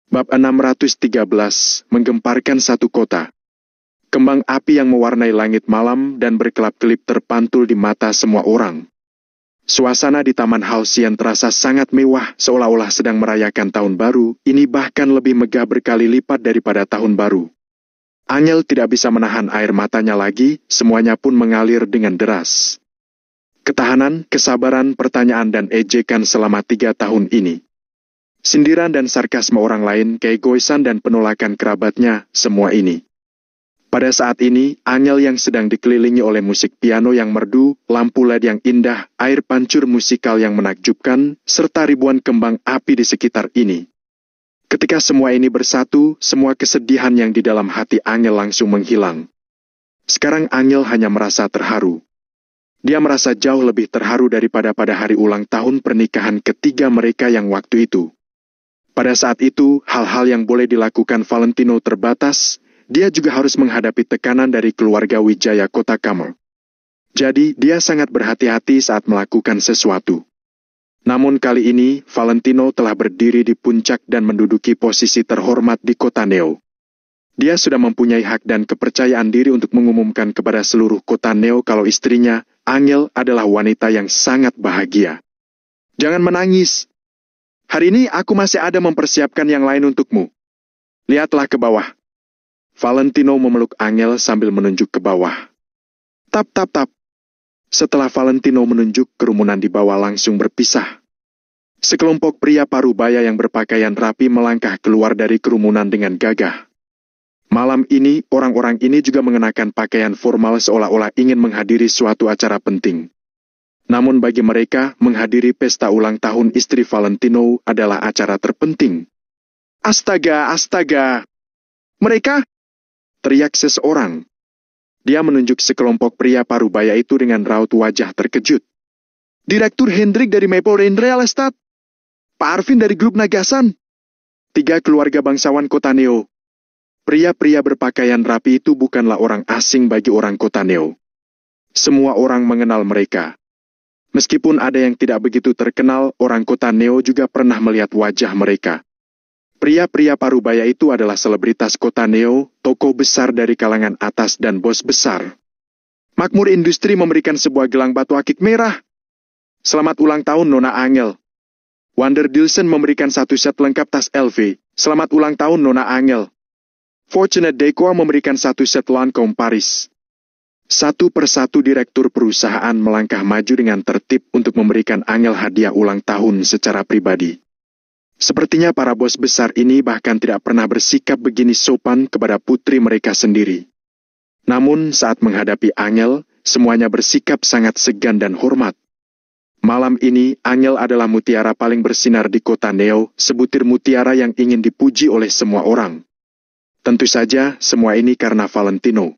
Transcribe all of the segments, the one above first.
Bab 613, menggemparkan satu kota. Kembang api yang mewarnai langit malam dan berkelap-kelip terpantul di mata semua orang. Suasana di Taman Halcyon terasa sangat mewah, seolah-olah sedang merayakan tahun baru. Ini bahkan lebih megah berkali lipat daripada tahun baru. Angel tidak bisa menahan air matanya lagi, semuanya pun mengalir dengan deras. Ketahanan, kesabaran, pertanyaan dan ejekan selama 3 tahun ini. Sindiran dan sarkasme orang lain, keegoisan dan penolakan kerabatnya, semua ini. Pada saat ini, Angel yang sedang dikelilingi oleh musik piano yang merdu, lampu LED yang indah, air pancur musikal yang menakjubkan, serta ribuan kembang api di sekitar ini. Ketika semua ini bersatu, semua kesedihan yang di dalam hati Angel langsung menghilang. Sekarang Angel hanya merasa terharu. Dia merasa jauh lebih terharu daripada pada hari ulang tahun pernikahan ketiga mereka yang waktu itu. Pada saat itu, hal-hal yang boleh dilakukan Valentino terbatas. Dia juga harus menghadapi tekanan dari keluarga Wijaya Kota Kamal. Jadi, dia sangat berhati-hati saat melakukan sesuatu. Namun kali ini, Valentino telah berdiri di puncak dan menduduki posisi terhormat di kota Neo. Dia sudah mempunyai hak dan kepercayaan diri untuk mengumumkan kepada seluruh kota Neo kalau istrinya, Angel, adalah wanita yang sangat bahagia. Jangan menangis. Hari ini aku masih ada mempersiapkan yang lain untukmu. Lihatlah ke bawah. Valentino memeluk Angel sambil menunjuk ke bawah. Tap, tap, tap. Setelah Valentino menunjuk, kerumunan di bawah langsung berpisah. Sekelompok pria parubaya yang berpakaian rapi melangkah keluar dari kerumunan dengan gagah. Malam ini, orang-orang ini juga mengenakan pakaian formal seolah-olah ingin menghadiri suatu acara penting. Namun bagi mereka, menghadiri pesta ulang tahun istri Valentino adalah acara terpenting. Astaga, astaga! Mereka? Teriak seseorang. Dia menunjuk sekelompok pria parubaya itu dengan raut wajah terkejut. Direktur Hendrik dari Maple Rain Real Estate. Pak Arvin dari grup Nagasan. 3 keluarga bangsawan kota Neo. Pria-pria berpakaian rapi itu bukanlah orang asing bagi orang kota Neo. Semua orang mengenal mereka. Meskipun ada yang tidak begitu terkenal, orang kota Neo juga pernah melihat wajah mereka. Pria-pria parubaya itu adalah selebritas kota Neo, tokoh besar dari kalangan atas dan bos besar. Makmur Industri memberikan sebuah gelang batu akik merah. Selamat ulang tahun Nona Angel. Wander Dilson memberikan 1 set lengkap tas LV. Selamat ulang tahun Nona Angel. Fortunate Decor memberikan 1 set Lancome Paris. Satu persatu direktur perusahaan melangkah maju dengan tertib untuk memberikan Angel hadiah ulang tahun secara pribadi. Sepertinya para bos besar ini bahkan tidak pernah bersikap begini sopan kepada putri mereka sendiri. Namun saat menghadapi Angel, semuanya bersikap sangat segan dan hormat. Malam ini, Angel adalah mutiara paling bersinar di kota Neo, sebutir mutiara yang ingin dipuji oleh semua orang. Tentu saja, semua ini karena Valentino.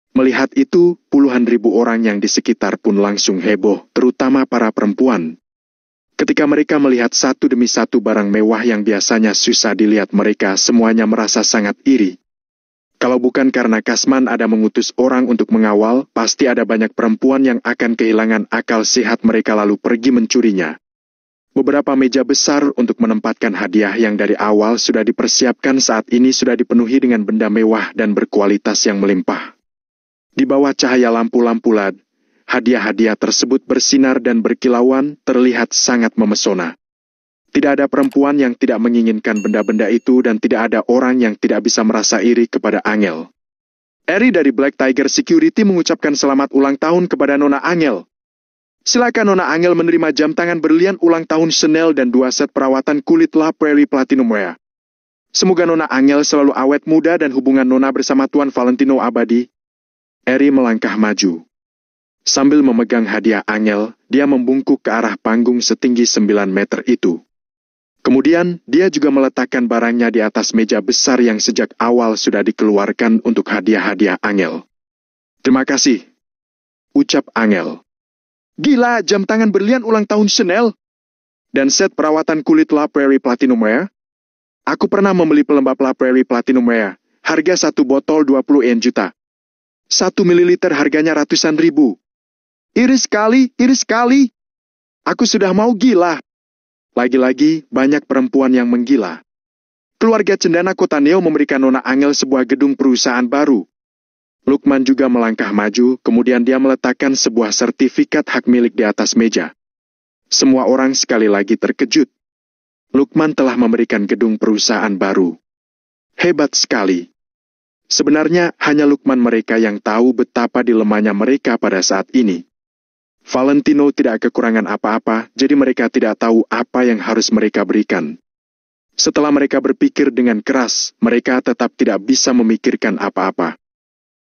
Melihat itu, puluhan ribu orang yang di sekitar pun langsung heboh, terutama para perempuan. Ketika mereka melihat satu demi satu barang mewah yang biasanya susah dilihat mereka, semuanya merasa sangat iri. Kalau bukan karena Kasman ada mengutus orang untuk mengawal, pasti ada banyak perempuan yang akan kehilangan akal sehat mereka lalu pergi mencurinya. Beberapa meja besar untuk menempatkan hadiah yang dari awal sudah dipersiapkan saat ini sudah dipenuhi dengan benda mewah dan berkualitas yang melimpah. Di bawah cahaya lampu-lampu LED, hadiah-hadiah tersebut bersinar dan berkilauan, terlihat sangat memesona. Tidak ada perempuan yang tidak menginginkan benda-benda itu dan tidak ada orang yang tidak bisa merasa iri kepada Angel. Eri dari Black Tiger Security mengucapkan selamat ulang tahun kepada Nona Angel. Silakan Nona Angel menerima jam tangan berlian ulang tahun Chanel dan 2 set perawatan kulit La Prairie Platinum Wear. Semoga Nona Angel selalu awet muda dan hubungan Nona bersama Tuan Valentino abadi. Eri melangkah maju. Sambil memegang hadiah Angel, dia membungkuk ke arah panggung setinggi 9 meter itu. Kemudian, dia juga meletakkan barangnya di atas meja besar yang sejak awal sudah dikeluarkan untuk hadiah-hadiah Angel. Terima kasih, ucap Angel. Gila, jam tangan berlian ulang tahun Chanel. Dan set perawatan kulit La Prairie Platinum Wear. Aku pernah membeli pelembab La Prairie Platinum Wear. Harga 1 botol 20 yen juta. 1 mililiter harganya ratusan ribu. Iris sekali, iris sekali. Aku sudah mau gila. Lagi-lagi, banyak perempuan yang menggila. Keluarga cendana kota Neo memberikan Nona Angel sebuah gedung perusahaan baru. Lukman juga melangkah maju, kemudian dia meletakkan sebuah sertifikat hak milik di atas meja. Semua orang sekali lagi terkejut. Lukman telah memberikan gedung perusahaan baru. Hebat sekali. Sebenarnya hanya Lukman mereka yang tahu betapa dilemahnya mereka pada saat ini. Valentino tidak kekurangan apa-apa, jadi mereka tidak tahu apa yang harus mereka berikan. Setelah mereka berpikir dengan keras, mereka tetap tidak bisa memikirkan apa-apa.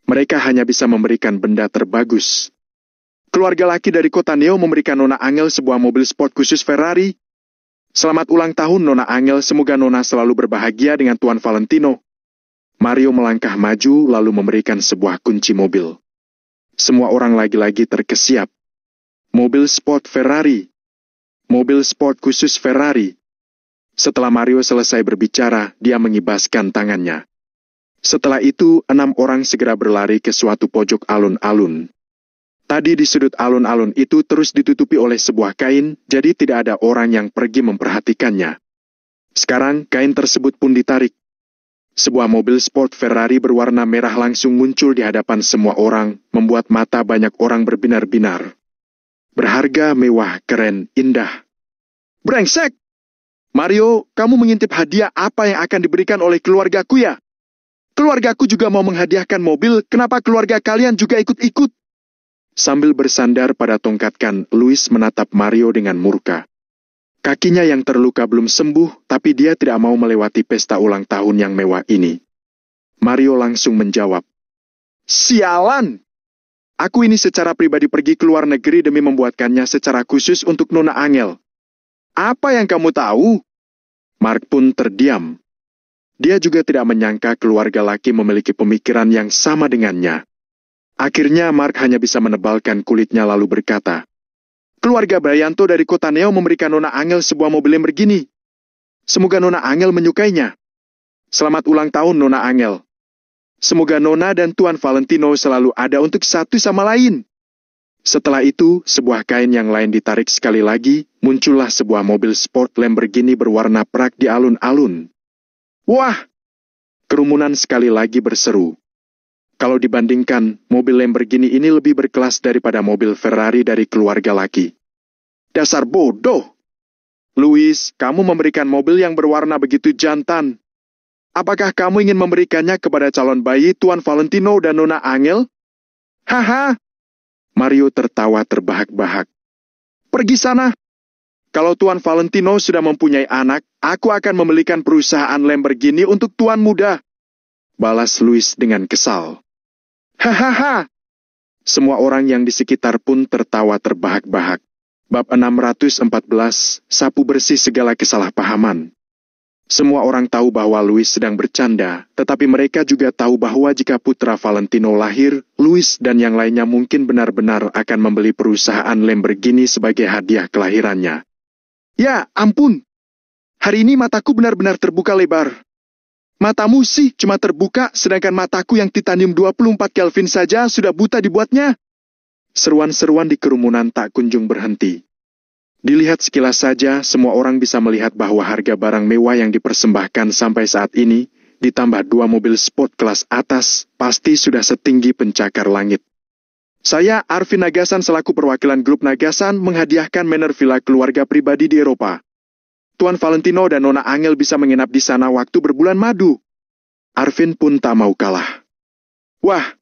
Mereka hanya bisa memberikan benda terbagus. Keluarga laki dari kota Neo memberikan Nona Angel sebuah mobil sport khusus Ferrari. Selamat ulang tahun Nona Angel, semoga Nona selalu berbahagia dengan Tuan Valentino. Mario melangkah maju lalu memberikan sebuah kunci mobil. Semua orang lagi-lagi terkesiap. Mobil sport Ferrari. Mobil sport khusus Ferrari. Setelah Mario selesai berbicara, dia mengibaskan tangannya. Setelah itu, 6 orang segera berlari ke suatu pojok alun-alun. Tadi di sudut alun-alun itu terus ditutupi oleh sebuah kain, jadi tidak ada orang yang pergi memperhatikannya. Sekarang, kain tersebut pun ditarik. Sebuah mobil sport Ferrari berwarna merah langsung muncul di hadapan semua orang, membuat mata banyak orang berbinar-binar. Berharga, mewah, keren, indah. Brengsek! Mario, kamu mengintip hadiah apa yang akan diberikan oleh keluargaku ya? Keluargaku juga mau menghadiahkan mobil, kenapa keluarga kalian juga ikut-ikut? Sambil bersandar pada tongkatkan, Luis menatap Mario dengan murka. Kakinya yang terluka belum sembuh, tapi dia tidak mau melewati pesta ulang tahun yang mewah ini. Mario langsung menjawab. Sialan! Aku ini secara pribadi pergi ke luar negeri demi membuatkannya secara khusus untuk Nona Angel. Apa yang kamu tahu? Mark pun terdiam. Dia juga tidak menyangka keluarga laki memiliki pemikiran yang sama dengannya. Akhirnya Mark hanya bisa menebalkan kulitnya lalu berkata, Keluarga Brayanto dari kota Neo memberikan Nona Angel sebuah mobil Lamborghini. Semoga Nona Angel menyukainya. Selamat ulang tahun Nona Angel. Semoga Nona dan Tuan Valentino selalu ada untuk satu sama lain. Setelah itu, sebuah kain yang lain ditarik sekali lagi, muncullah sebuah mobil sport Lamborghini berwarna perak di alun-alun. Wah! Kerumunan sekali lagi berseru. Kalau dibandingkan, mobil Lamborghini ini lebih berkelas daripada mobil Ferrari dari keluarga laki. Dasar bodoh! Luis, kamu memberikan mobil yang berwarna begitu jantan. Apakah kamu ingin memberikannya kepada calon bayi Tuan Valentino dan Nona Angel? Haha! Mario tertawa terbahak-bahak. Pergi sana! Kalau Tuan Valentino sudah mempunyai anak, aku akan membelikan perusahaan Lamborghini untuk Tuan muda. Balas Luis dengan kesal. Hahaha! Semua orang yang di sekitar pun tertawa terbahak-bahak. Bab 614, sapu bersih segala kesalahpahaman. Semua orang tahu bahwa Luis sedang bercanda, tetapi mereka juga tahu bahwa jika putra Valentino lahir, Luis dan yang lainnya mungkin benar-benar akan membeli perusahaan Lamborghini sebagai hadiah kelahirannya. Ya, ampun! Hari ini mataku benar-benar terbuka lebar. Matamu sih cuma terbuka, sedangkan mataku yang titanium 24 Kelvin saja sudah buta dibuatnya. Seruan-seruan di kerumunan tak kunjung berhenti. Dilihat sekilas saja, semua orang bisa melihat bahwa harga barang mewah yang dipersembahkan sampai saat ini, ditambah 2 mobil sport kelas atas, pasti sudah setinggi pencakar langit. Saya, Arvin Nagasan selaku perwakilan grup Nagasan, menghadiahkan manor villa keluarga pribadi di Eropa. Tuan Valentino dan Nona Angel bisa menginap di sana waktu berbulan madu. Arvin pun tak mau kalah. Wah!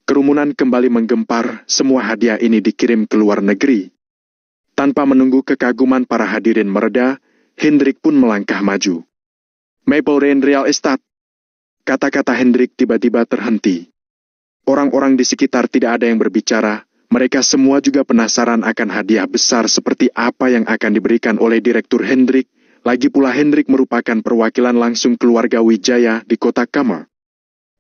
Kerumunan kembali menggempar, semua hadiah ini dikirim ke luar negeri. Tanpa menunggu kekaguman para hadirin mereda, Hendrik pun melangkah maju. Maple Rain Real Estate. Kata-kata Hendrik tiba-tiba terhenti. Orang-orang di sekitar tidak ada yang berbicara. Mereka semua juga penasaran akan hadiah besar seperti apa yang akan diberikan oleh Direktur Hendrik. Lagi pula Hendrik merupakan perwakilan langsung keluarga Wijaya di kota Kamar.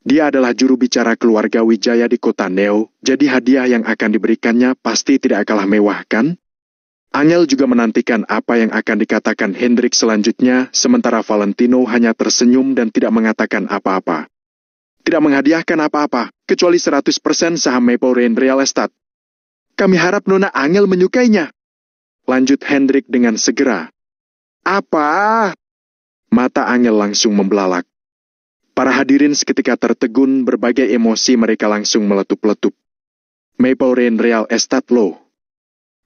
Dia adalah juru bicara keluarga Wijaya di kota Neo, jadi hadiah yang akan diberikannya pasti tidak kalah mewah, kan? Angel juga menantikan apa yang akan dikatakan Hendrik selanjutnya, sementara Valentino hanya tersenyum dan tidak mengatakan apa-apa. Tidak menghadiahkan apa-apa, kecuali 100% saham Maple Rain Real Estate. Kami harap Nona Angel menyukainya. Lanjut Hendrik dengan segera. Apa? Mata Angel langsung membelalak. Para hadirin seketika tertegun, berbagai emosi mereka langsung meletup-letup. Maple Rain Real Estate loh.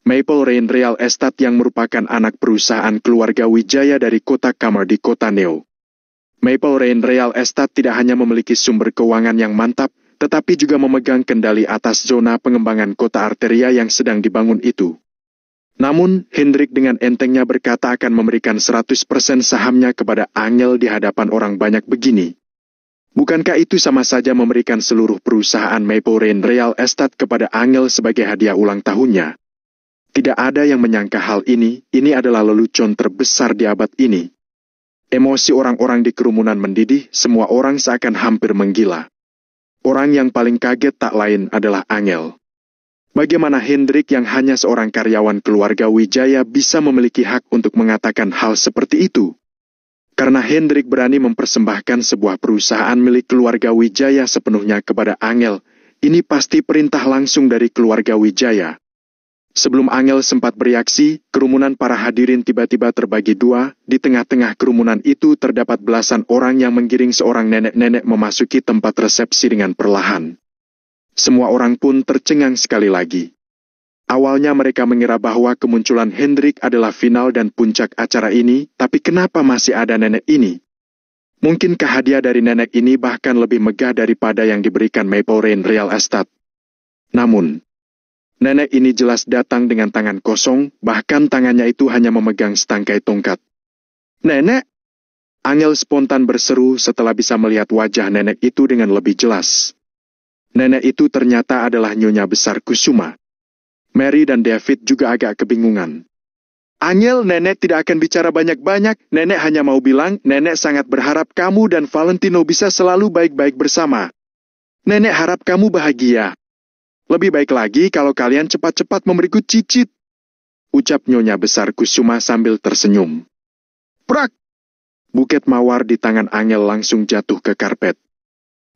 Maple Rain Real Estate yang merupakan anak perusahaan keluarga Wijaya dari kota Kamar di kota Neo. Maple Rain Real Estate tidak hanya memiliki sumber keuangan yang mantap, tetapi juga memegang kendali atas zona pengembangan kota arteria yang sedang dibangun itu. Namun, Hendrik dengan entengnya berkata akan memberikan 100% sahamnya kepada Angel di hadapan orang banyak begini. Bukankah itu sama saja memberikan seluruh perusahaan Maple Rain Real Estate kepada Angel sebagai hadiah ulang tahunnya? Tidak ada yang menyangka hal ini adalah lelucon terbesar di abad ini. Emosi orang-orang di kerumunan mendidih, semua orang seakan hampir menggila. Orang yang paling kaget tak lain adalah Angel. Bagaimana Hendrik yang hanya seorang karyawan keluarga Wijaya bisa memiliki hak untuk mengatakan hal seperti itu? Karena Hendrik berani mempersembahkan sebuah perusahaan milik keluarga Wijaya sepenuhnya kepada Angel, ini pasti perintah langsung dari keluarga Wijaya. Sebelum Angel sempat bereaksi, kerumunan para hadirin tiba-tiba terbagi dua. Di tengah-tengah kerumunan itu terdapat belasan orang yang menggiring seorang nenek-nenek memasuki tempat resepsi dengan perlahan. Semua orang pun tercengang sekali lagi. Awalnya mereka mengira bahwa kemunculan Hendrik adalah final dan puncak acara ini, tapi kenapa masih ada nenek ini? Mungkinkah hadiah dari nenek ini bahkan lebih megah daripada yang diberikan Maple Rain Real Estate? Namun, nenek ini jelas datang dengan tangan kosong, bahkan tangannya itu hanya memegang setangkai tongkat. "Nenek!" Angel spontan berseru setelah bisa melihat wajah nenek itu dengan lebih jelas. Nenek itu ternyata adalah Nyonya Besar Kusuma. Mary dan David juga agak kebingungan. "Angel, nenek tidak akan bicara banyak-banyak, nenek hanya mau bilang, nenek sangat berharap kamu dan Valentino bisa selalu baik-baik bersama. Nenek harap kamu bahagia. Lebih baik lagi kalau kalian cepat-cepat memberiku cicit," ucap Nyonya Besar Kusuma sambil tersenyum. Prak! Buket mawar di tangan Angel langsung jatuh ke karpet.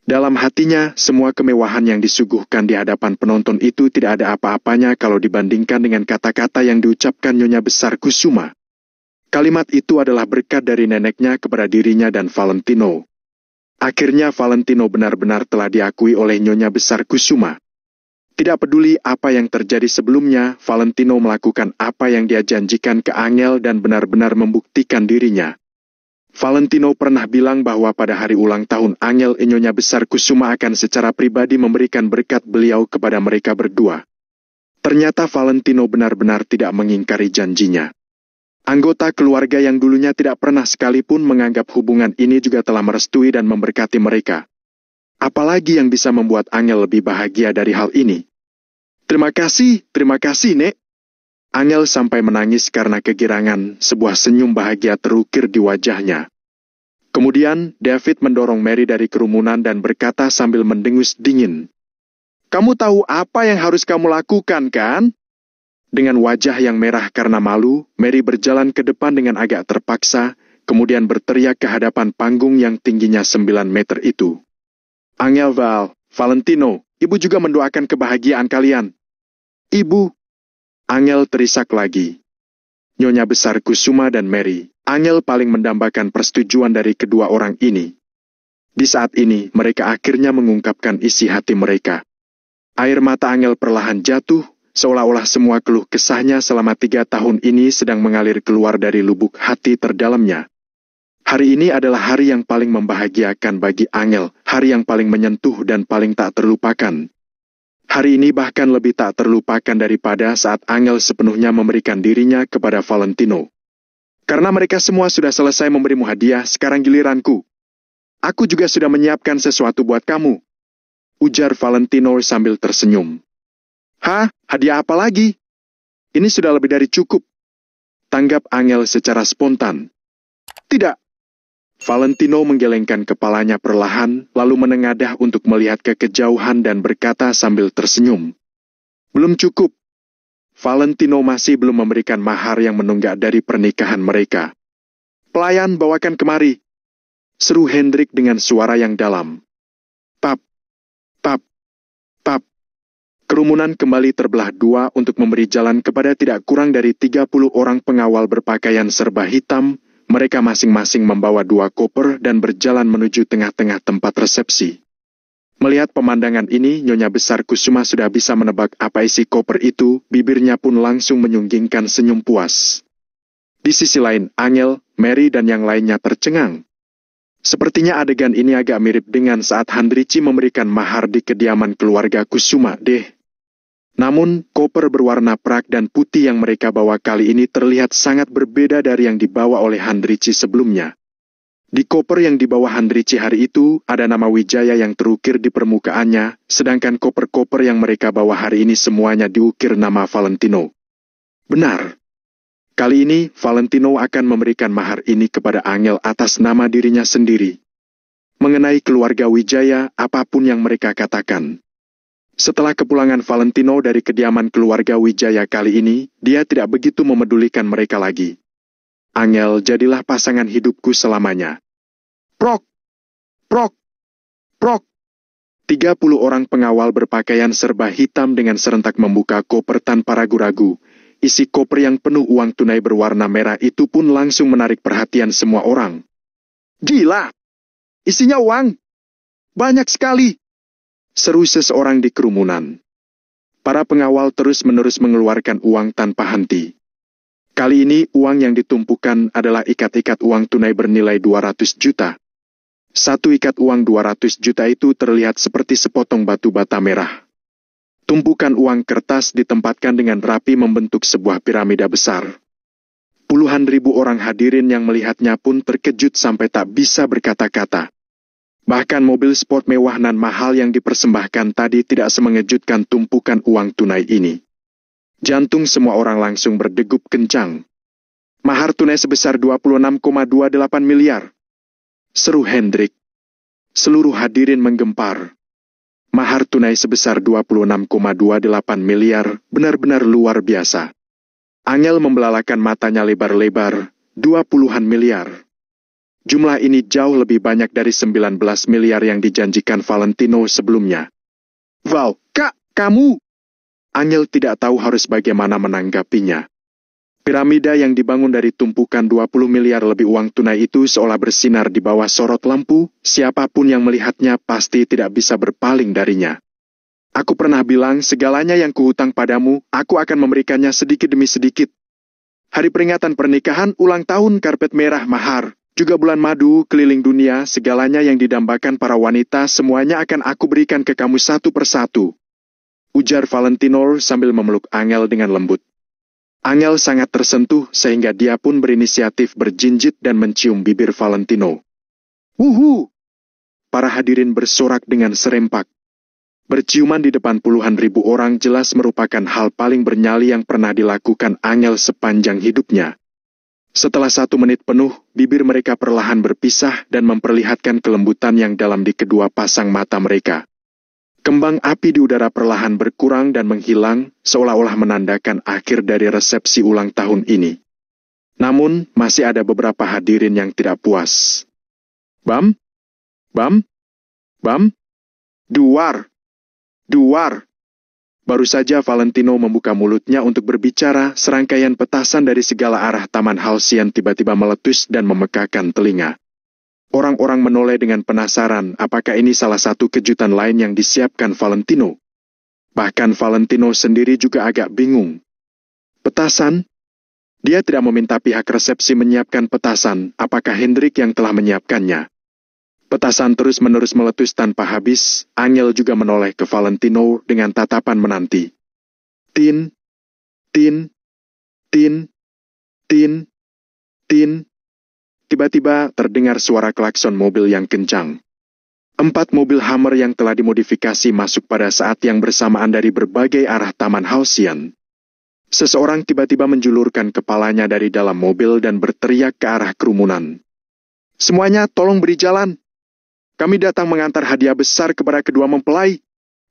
Dalam hatinya, semua kemewahan yang disuguhkan di hadapan penonton itu tidak ada apa-apanya kalau dibandingkan dengan kata-kata yang diucapkan Nyonya Besar Kusuma. Kalimat itu adalah berkat dari neneknya kepada dirinya dan Valentino. Akhirnya Valentino benar-benar telah diakui oleh Nyonya Besar Kusuma. Tidak peduli apa yang terjadi sebelumnya, Valentino melakukan apa yang dia janjikan ke Angel dan benar-benar membuktikan dirinya. Valentino pernah bilang bahwa pada hari ulang tahun Angel, Nyonya Besar Kusuma akan secara pribadi memberikan berkat beliau kepada mereka berdua. Ternyata Valentino benar-benar tidak mengingkari janjinya. Anggota keluarga yang dulunya tidak pernah sekalipun menganggap hubungan ini juga telah merestui dan memberkati mereka. Apalagi yang bisa membuat Angel lebih bahagia dari hal ini? Terima kasih, Nek." Angel sampai menangis karena kegirangan, sebuah senyum bahagia terukir di wajahnya. Kemudian, David mendorong Mary dari kerumunan dan berkata sambil mendengus dingin, "Kamu tahu apa yang harus kamu lakukan, kan?" Dengan wajah yang merah karena malu, Mary berjalan ke depan dengan agak terpaksa, kemudian berteriak ke hadapan panggung yang tingginya 9 meter itu. "Angel, Valentino, ibu juga mendoakan kebahagiaan kalian." "Ibu." Angel terisak lagi. Nyonya Besar Kusuma dan Mary, Angel paling mendambakan persetujuan dari kedua orang ini. Di saat ini, mereka akhirnya mengungkapkan isi hati mereka. Air mata Angel perlahan jatuh, seolah-olah semua keluh kesahnya selama 3 tahun ini sedang mengalir keluar dari lubuk hati terdalamnya. Hari ini adalah hari yang paling membahagiakan bagi Angel, hari yang paling menyentuh dan paling tak terlupakan. Hari ini bahkan lebih tak terlupakan daripada saat Angel sepenuhnya memberikan dirinya kepada Valentino. "Karena mereka semua sudah selesai memberimu hadiah, sekarang giliranku. Aku juga sudah menyiapkan sesuatu buat kamu," ujar Valentino sambil tersenyum. "Hah? Hadiah apa lagi? Ini sudah lebih dari cukup," tanggap Angel secara spontan. "Tidak." Valentino menggelengkan kepalanya perlahan, lalu menengadah untuk melihat ke kejauhan dan berkata sambil tersenyum. "Belum cukup. Valentino masih belum memberikan mahar yang menunggak dari pernikahan mereka." "Pelayan, bawakan kemari," seru Hendrik dengan suara yang dalam. Pap, pap, pap. Kerumunan kembali terbelah dua untuk memberi jalan kepada tidak kurang dari 30 orang pengawal berpakaian serba hitam, mereka masing-masing membawa 2 koper dan berjalan menuju tengah-tengah tempat resepsi. Melihat pemandangan ini, Nyonya Besar Kusuma sudah bisa menebak apa isi koper itu, bibirnya pun langsung menyunggingkan senyum puas. Di sisi lain, Angel, Mary dan yang lainnya tercengang. Sepertinya adegan ini agak mirip dengan saat Handrichi memberikan mahar di kediaman keluarga Kusuma deh. Namun, koper berwarna perak dan putih yang mereka bawa kali ini terlihat sangat berbeda dari yang dibawa oleh Handrichi sebelumnya. Di koper yang dibawa Handrichi hari itu, ada nama Wijaya yang terukir di permukaannya, sedangkan koper-koper yang mereka bawa hari ini semuanya diukir nama Valentino. Benar. Kali ini, Valentino akan memberikan mahar ini kepada Angel atas nama dirinya sendiri. Mengenai keluarga Wijaya, apapun yang mereka katakan. Setelah kepulangan Valentino dari kediaman keluarga Wijaya kali ini, dia tidak begitu memedulikan mereka lagi. Angel, jadilah pasangan hidupku selamanya. Prok! Prok! Prok! 30 orang pengawal berpakaian serba hitam dengan serentak membuka koper tanpa ragu-ragu. Isi koper yang penuh uang tunai berwarna merah itu pun langsung menarik perhatian semua orang. Gila! Isinya uang! Banyak sekali! Seru seseorang di kerumunan. Para pengawal terus-menerus mengeluarkan uang tanpa henti. Kali ini uang yang ditumpukan adalah ikat-ikat uang tunai bernilai 200 juta. Satu ikat uang 200 juta itu terlihat seperti sepotong batu bata merah. Tumpukan uang kertas ditempatkan dengan rapi membentuk sebuah piramida besar. Puluhan ribu orang hadirin yang melihatnya pun terkejut sampai tak bisa berkata-kata. Bahkan mobil sport mewah nan mahal yang dipersembahkan tadi tidak semengejutkan tumpukan uang tunai ini. Jantung semua orang langsung berdegup kencang. Mahar tunai sebesar 26,28 miliar. Seru Hendrik. Seluruh hadirin menggempar. Mahar tunai sebesar 26,28 miliar, benar-benar luar biasa. Angel membelalakan matanya lebar-lebar, 20-an miliar. Jumlah ini jauh lebih banyak dari 19 miliar yang dijanjikan Valentino sebelumnya. Wow, Kak, kamu... Angel tidak tahu harus bagaimana menanggapinya. Piramida yang dibangun dari tumpukan 20 miliar lebih uang tunai itu seolah bersinar di bawah sorot lampu, siapapun yang melihatnya pasti tidak bisa berpaling darinya. Aku pernah bilang segalanya yang kuhutang padamu, aku akan memberikannya sedikit demi sedikit. Hari peringatan pernikahan, ulang tahun, karpet merah, mahar, juga bulan madu, keliling dunia, segalanya yang didambakan para wanita, semuanya akan aku berikan ke kamu satu persatu. Ujar Valentino sambil memeluk Angel dengan lembut. Angel sangat tersentuh sehingga dia pun berinisiatif berjinjit dan mencium bibir Valentino. Wuhu! Para hadirin bersorak dengan serempak. Berciuman di depan puluhan ribu orang jelas merupakan hal paling bernyali yang pernah dilakukan Angel sepanjang hidupnya. Setelah 1 menit penuh, bibir mereka perlahan berpisah dan memperlihatkan kelembutan yang dalam di kedua pasang mata mereka. Kembang api di udara perlahan berkurang dan menghilang, seolah-olah menandakan akhir dari resepsi ulang tahun ini. Namun, masih ada beberapa hadirin yang tidak puas. Bam? Bam? Bam? Duar! Duar! Baru saja Valentino membuka mulutnya untuk berbicara, serangkaian petasan dari segala arah Taman Halcyon tiba-tiba meletus dan memekakan telinga. Orang-orang menoleh dengan penasaran apakah ini salah satu kejutan lain yang disiapkan Valentino. Bahkan Valentino sendiri juga agak bingung. Petasan? Dia tidak meminta pihak resepsi menyiapkan petasan, apakah Hendrik yang telah menyiapkannya. Petasan terus-menerus meletus tanpa habis, Angel juga menoleh ke Valentino dengan tatapan menanti. Tin, tin, tin, tin, tin. Tiba-tiba terdengar suara klakson mobil yang kencang. 4 mobil Hummer yang telah dimodifikasi masuk pada saat yang bersamaan dari berbagai arah Taman Halcyon. Seseorang tiba-tiba menjulurkan kepalanya dari dalam mobil dan berteriak ke arah kerumunan. Semuanya tolong beri jalan. Kami datang mengantar hadiah besar kepada kedua mempelai.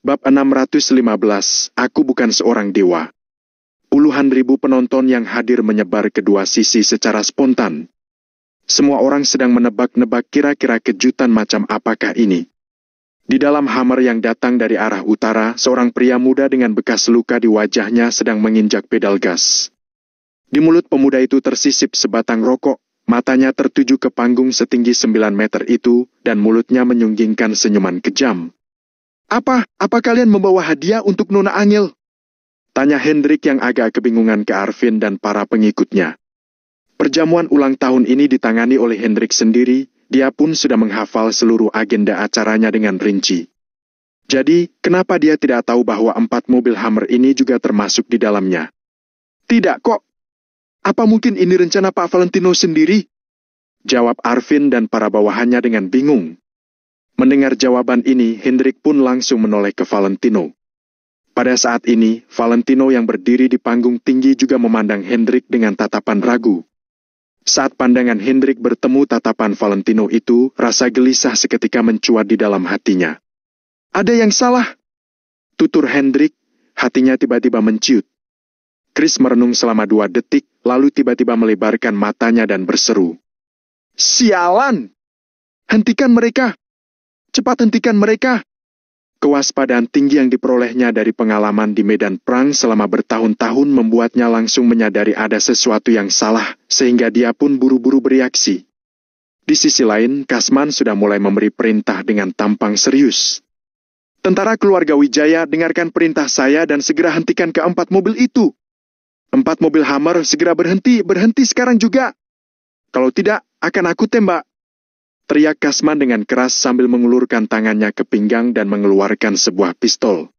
Bab 615, Aku Bukan Seorang Dewa. Puluhan ribu penonton yang hadir menyebar kedua sisi secara spontan. Semua orang sedang menebak-nebak kira-kira kejutan macam apakah ini. Di dalam Hummer yang datang dari arah utara, seorang pria muda dengan bekas luka di wajahnya sedang menginjak pedal gas. Di mulut pemuda itu tersisip sebatang rokok, matanya tertuju ke panggung setinggi 9 meter itu, dan mulutnya menyunggingkan senyuman kejam. Apa kalian membawa hadiah untuk Nona Angel? Tanya Hendrik yang agak kebingungan ke Arvin dan para pengikutnya. Perjamuan ulang tahun ini ditangani oleh Hendrik sendiri, dia pun sudah menghafal seluruh agenda acaranya dengan rinci. Jadi, kenapa dia tidak tahu bahwa 4 mobil Hummer ini juga termasuk di dalamnya? Tidak kok. Apa mungkin ini rencana Pak Valentino sendiri? Jawab Arvin dan para bawahannya dengan bingung. Mendengar jawaban ini, Hendrik pun langsung menoleh ke Valentino. Pada saat ini, Valentino yang berdiri di panggung tinggi juga memandang Hendrik dengan tatapan ragu. Saat pandangan Hendrik bertemu tatapan Valentino itu, rasa gelisah seketika mencuat di dalam hatinya. Ada yang salah, tutur Hendrik, hatinya tiba-tiba menciut. Chris merenung selama 2 detik, lalu tiba-tiba melebarkan matanya dan berseru. Sialan! Hentikan mereka! Cepat hentikan mereka! Kewaspadaan tinggi yang diperolehnya dari pengalaman di medan perang selama bertahun-tahun membuatnya langsung menyadari ada sesuatu yang salah, sehingga dia pun buru-buru bereaksi. Di sisi lain, Kasman sudah mulai memberi perintah dengan tampang serius. Tentara keluarga Wijaya, dengarkan perintah saya dan segera hentikan ke-4 mobil itu. 4 mobil Hummer segera berhenti sekarang juga. Kalau tidak, akan aku tembak. Teriak Kasman dengan keras sambil mengulurkan tangannya ke pinggang dan mengeluarkan sebuah pistol.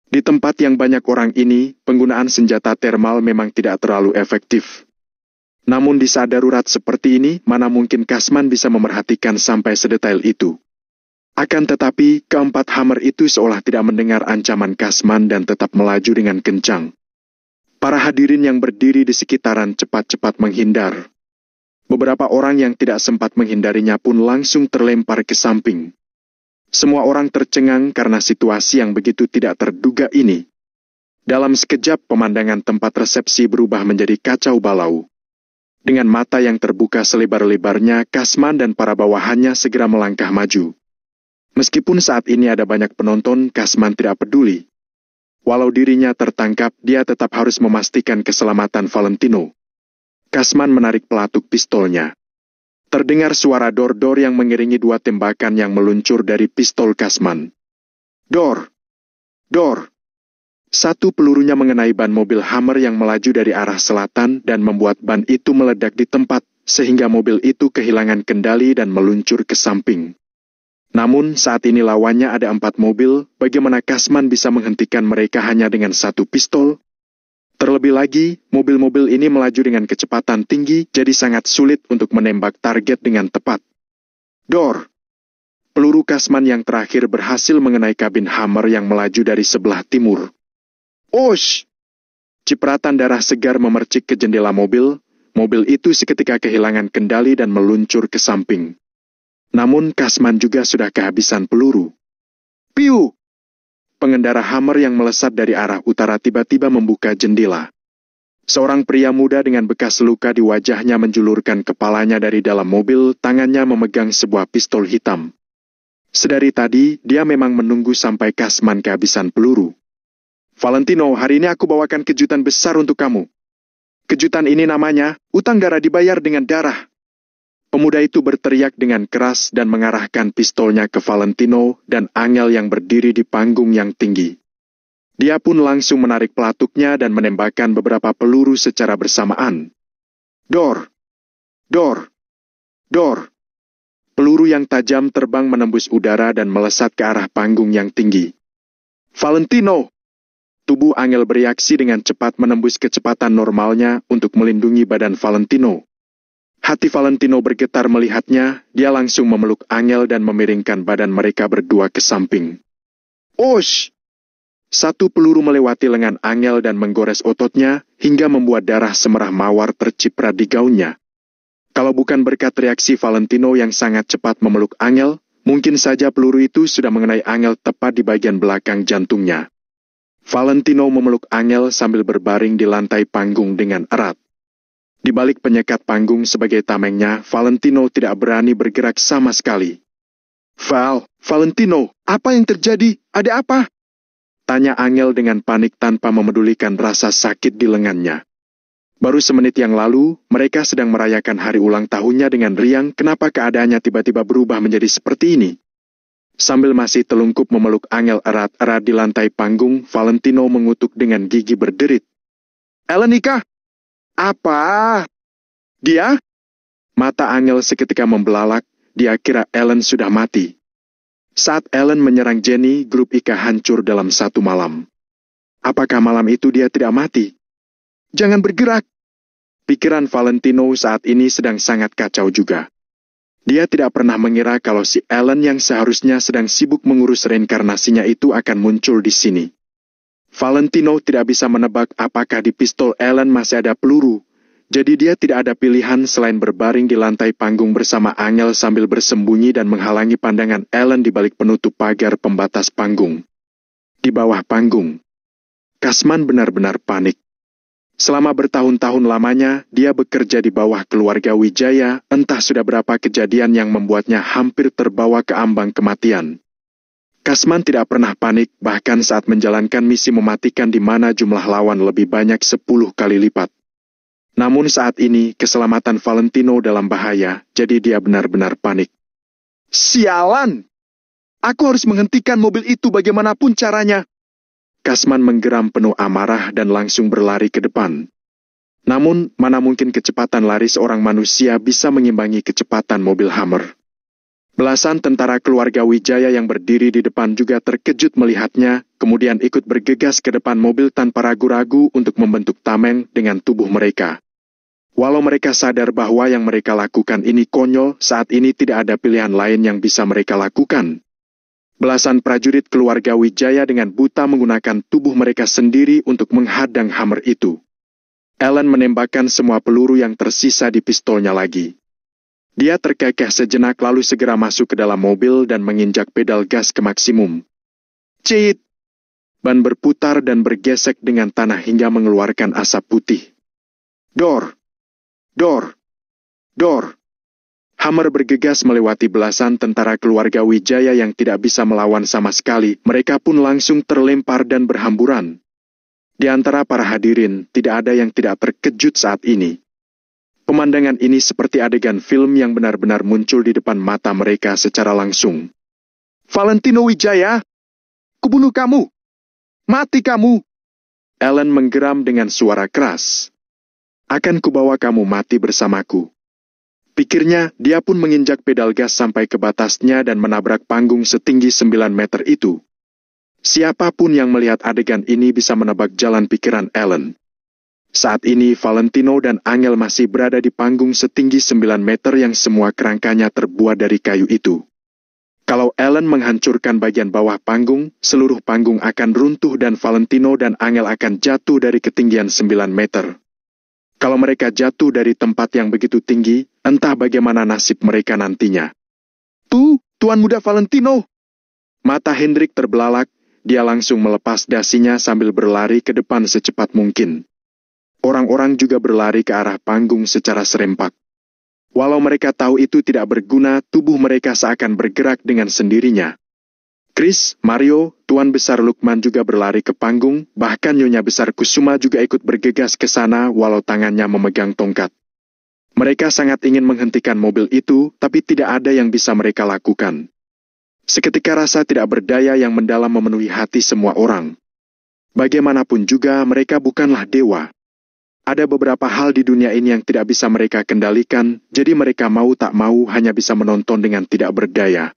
Di tempat yang banyak orang ini, penggunaan senjata termal memang tidak terlalu efektif. Namun di saat darurat seperti ini, mana mungkin Kasman bisa memerhatikan sampai sedetail itu. Akan tetapi, ke-4 Hummer itu seolah tidak mendengar ancaman Kasman dan tetap melaju dengan kencang. Para hadirin yang berdiri di sekitaran cepat-cepat menghindar. Beberapa orang yang tidak sempat menghindarinya pun langsung terlempar ke samping. Semua orang tercengang karena situasi yang begitu tidak terduga ini. Dalam sekejap, pemandangan tempat resepsi berubah menjadi kacau balau. Dengan mata yang terbuka selebar-lebarnya, Kasman dan para bawahannya segera melangkah maju. Meskipun saat ini ada banyak penonton, Kasman tidak peduli. Walau dirinya tertangkap, dia tetap harus memastikan keselamatan Valentino. Kasman menarik pelatuk pistolnya. Terdengar suara dor-dor yang mengiringi 2 tembakan yang meluncur dari pistol Kasman. Dor! Dor! 1 pelurunya mengenai ban mobil Hummer yang melaju dari arah selatan dan membuat ban itu meledak di tempat, sehingga mobil itu kehilangan kendali dan meluncur ke samping. Namun saat ini lawannya ada 4 mobil, bagaimana Kasman bisa menghentikan mereka hanya dengan 1 pistol? Terlebih lagi, mobil-mobil ini melaju dengan kecepatan tinggi, jadi sangat sulit untuk menembak target dengan tepat. Dor! Peluru Kasman yang terakhir berhasil mengenai kabin Hummer yang melaju dari sebelah timur. Osh! Cipratan darah segar memercik ke jendela mobil itu seketika kehilangan kendali dan meluncur ke samping. Namun Kasman juga sudah kehabisan peluru. Piu! Pengendara Hummer yang melesat dari arah utara tiba-tiba membuka jendela. Seorang pria muda dengan bekas luka di wajahnya menjulurkan kepalanya dari dalam mobil, tangannya memegang sebuah pistol hitam. Sedari tadi, dia memang menunggu sampai Kasman kehabisan peluru. Valentino, hari ini aku bawakan kejutan besar untuk kamu. Kejutan ini namanya, utang darah dibayar dengan darah. Pemuda itu berteriak dengan keras dan mengarahkan pistolnya ke Valentino dan Angel yang berdiri di panggung yang tinggi. Dia pun langsung menarik pelatuknya dan menembakkan beberapa peluru secara bersamaan. Dor! Dor! Dor! Peluru yang tajam terbang menembus udara dan melesat ke arah panggung yang tinggi. Valentino! Tubuh Angel bereaksi dengan cepat menembus kecepatan normalnya untuk melindungi badan Valentino. Hati Valentino bergetar melihatnya, dia langsung memeluk Angel dan memiringkan badan mereka berdua ke samping. Osh! 1 peluru melewati lengan Angel dan menggores ototnya, hingga membuat darah semerah mawar terciprat di gaunnya. Kalau bukan berkat reaksi Valentino yang sangat cepat memeluk Angel, mungkin saja peluru itu sudah mengenai Angel tepat di bagian belakang jantungnya. Valentino memeluk Angel sambil berbaring di lantai panggung dengan erat. Di balik penyekat panggung sebagai tamengnya, Valentino tidak berani bergerak sama sekali. Valentino, apa yang terjadi? Ada apa? Tanya Angel dengan panik tanpa memedulikan rasa sakit di lengannya. Baru semenit yang lalu, mereka sedang merayakan hari ulang tahunnya dengan riang. Kenapa keadaannya tiba-tiba berubah menjadi seperti ini? Sambil masih telungkup memeluk Angel erat-erat di lantai panggung, Valentino mengutuk dengan gigi berderit. "Ellen nikah? Apa? Dia?" Mata Angel seketika membelalak, dia kira Ellen sudah mati. Saat Ellen menyerang Jenny, grup Ika hancur dalam satu malam. Apakah malam itu dia tidak mati? "Jangan bergerak." Pikiran Valentino saat ini sedang sangat kacau juga. Dia tidak pernah mengira kalau si Ellen yang seharusnya sedang sibuk mengurus reinkarnasinya itu akan muncul di sini. Valentino tidak bisa menebak apakah di pistol Ellen masih ada peluru, jadi dia tidak ada pilihan selain berbaring di lantai panggung bersama Angel sambil bersembunyi dan menghalangi pandangan Ellen di balik penutup pagar pembatas panggung. Di bawah panggung, Kasman benar-benar panik. Selama bertahun-tahun lamanya, dia bekerja di bawah keluarga Wijaya, entah sudah berapa kejadian yang membuatnya hampir terbawa ke ambang kematian. Kasman tidak pernah panik, bahkan saat menjalankan misi mematikan di mana jumlah lawan lebih banyak 10 kali lipat. Namun saat ini, keselamatan Valentino dalam bahaya, jadi dia benar-benar panik. "Sialan! Aku harus menghentikan mobil itu bagaimanapun caranya." Kasman menggeram penuh amarah dan langsung berlari ke depan. Namun, mana mungkin kecepatan lari seorang manusia bisa mengimbangi kecepatan mobil Hummer. Belasan tentara keluarga Wijaya yang berdiri di depan juga terkejut melihatnya, kemudian ikut bergegas ke depan mobil tanpa ragu-ragu untuk membentuk tameng dengan tubuh mereka. Walau mereka sadar bahwa yang mereka lakukan ini konyol, saat ini tidak ada pilihan lain yang bisa mereka lakukan. Belasan prajurit keluarga Wijaya dengan buta menggunakan tubuh mereka sendiri untuk menghadang Hummer itu. Ellen menembakkan semua peluru yang tersisa di pistolnya lagi. Dia terkekeh sejenak lalu segera masuk ke dalam mobil dan menginjak pedal gas ke maksimum. Cit! Ban berputar dan bergesek dengan tanah hingga mengeluarkan asap putih. Dor! Dor! Dor! Hummer bergegas melewati belasan tentara keluarga Wijaya yang tidak bisa melawan sama sekali. Mereka pun langsung terlempar dan berhamburan. Di antara para hadirin, tidak ada yang tidak terkejut saat ini. Pemandangan ini seperti adegan film yang benar-benar muncul di depan mata mereka secara langsung. "Valentino Wijaya, kubunuh kamu! Mati kamu!" Ellen menggeram dengan suara keras. "Akan kubawa kamu mati bersamaku." Pikirnya, dia pun menginjak pedal gas sampai ke batasnya dan menabrak panggung setinggi 9 meter itu. Siapapun yang melihat adegan ini bisa menebak jalan pikiran Ellen. Saat ini, Valentino dan Angel masih berada di panggung setinggi 9 meter yang semua kerangkanya terbuat dari kayu itu. Kalau Ellen menghancurkan bagian bawah panggung, seluruh panggung akan runtuh dan Valentino dan Angel akan jatuh dari ketinggian 9 meter. Kalau mereka jatuh dari tempat yang begitu tinggi, entah bagaimana nasib mereka nantinya. Tuan Muda Valentino!" Mata Hendrik terbelalak, dia langsung melepas dasinya sambil berlari ke depan secepat mungkin. Orang-orang juga berlari ke arah panggung secara serempak. Walau mereka tahu itu tidak berguna, tubuh mereka seakan bergerak dengan sendirinya. Chris, Mario, Tuan Besar Lukman juga berlari ke panggung, bahkan Nyonya Besar Kusuma juga ikut bergegas ke sana walau tangannya memegang tongkat. Mereka sangat ingin menghentikan mobil itu, tapi tidak ada yang bisa mereka lakukan. Seketika rasa tidak berdaya yang mendalam memenuhi hati semua orang. Bagaimanapun juga mereka bukanlah dewa. Ada beberapa hal di dunia ini yang tidak bisa mereka kendalikan, jadi mereka mau tak mau hanya bisa menonton dengan tidak berdaya.